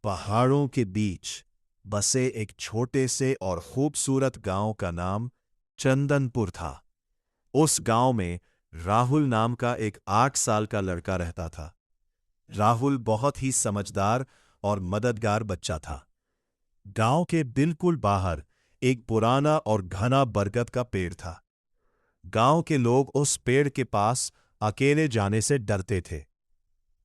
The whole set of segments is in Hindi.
पहाड़ों के बीच बसे एक छोटे से और खूबसूरत गांव का नाम चंदनपुर था। उस गांव में राहुल नाम का एक 8 साल का लड़का रहता था। राहुल बहुत ही समझदार और मददगार बच्चा था। गांव के बिल्कुल बाहर एक पुराना और घना बरगद का पेड़ था। गांव के लोग उस पेड़ के पास अकेले जाने से डरते थे।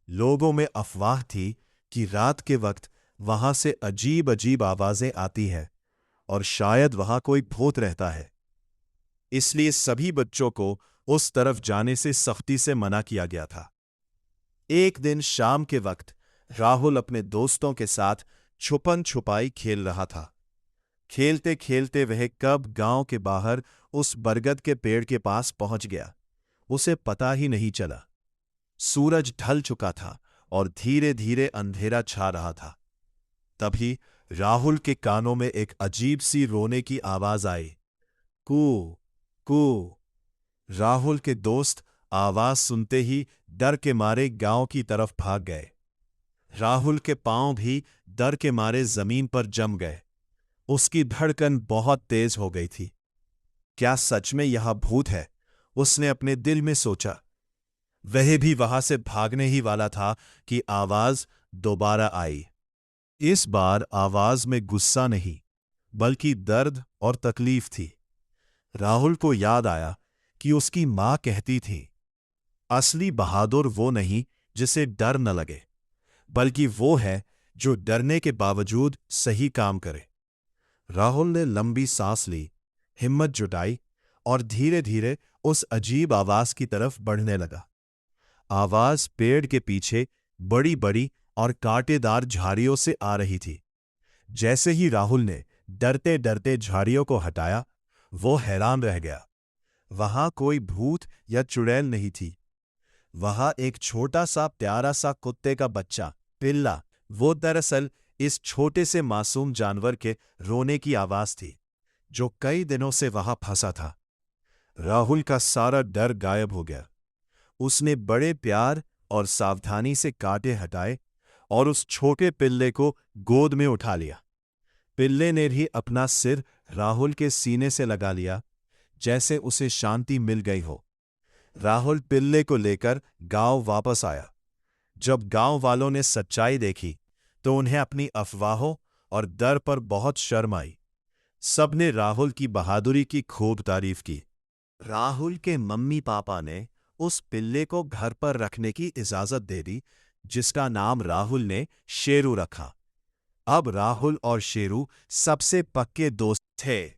लोगों में अफवाह थी कि रात के वक्त वहां से अजीब अजीब आवाजें आती हैं और शायद वहां कोई भूत रहता है। इसलिए सभी बच्चों को उस तरफ जाने से सख्ती से मना किया गया था। एक दिन शाम के वक्त राहुल अपने दोस्तों के साथ छुपन छुपाई खेल रहा था। खेलते खेलते वह कब गांव के बाहर उस बरगद के पेड़ के पास पहुंच गया, उसे पता ही नहीं चला। सूरज ढल चुका था और धीरे धीरे अंधेरा छा रहा था। तभी राहुल के कानों में एक अजीब सी रोने की आवाज आई। कू कू। राहुल के दोस्त आवाज सुनते ही डर के मारे गांव की तरफ भाग गए। राहुल के पांव भी डर के मारे जमीन पर जम गए। उसकी धड़कन बहुत तेज हो गई थी। क्या सच में यह भूत है? उसने अपने दिल में सोचा। वह भी वहां से भागने ही वाला था कि आवाज दोबारा आई। इस बार आवाज में गुस्सा नहीं, बल्कि दर्द और तकलीफ थी। राहुल को याद आया कि उसकी मां कहती थी, असली बहादुर वो नहीं जिसे डर न लगे, बल्कि वो है जो डरने के बावजूद सही काम करे। राहुल ने लंबी सांस ली, हिम्मत जुटाई और धीरे धीरे उस अजीब आवाज की तरफ बढ़ने लगा। आवाज पेड़ के पीछे बड़ी बड़ी और कांटेदार झाड़ियों से आ रही थी। जैसे ही राहुल ने डरते डरते झाड़ियों को हटाया, वो हैरान रह गया। वहां कोई भूत या चुड़ैल नहीं थी। वहां एक छोटा सा प्यारा सा कुत्ते का बच्चा, पिल्ला। वो दरअसल इस छोटे से मासूम जानवर के रोने की आवाज थी, जो कई दिनों से वहां फंसा था। राहुल का सारा डर गायब हो गया। उसने बड़े प्यार और सावधानी से कांटे हटाए और उस छोटे पिल्ले को गोद में उठा लिया। पिल्ले ने भी अपना सिर राहुल के सीने से लगा लिया, जैसे उसे शांति मिल गई हो। राहुल पिल्ले को लेकर गांव वापस आया। जब गांव वालों ने सच्चाई देखी तो उन्हें अपनी अफवाहों और डर पर बहुत शर्म आई। सबने राहुल की बहादुरी की खूब तारीफ की। राहुल के मम्मी पापा ने उस पिल्ले को घर पर रखने की इजाजत दे दी, जिसका नाम राहुल ने शेरू रखा। अब राहुल और शेरू सबसे पक्के दोस्त थे।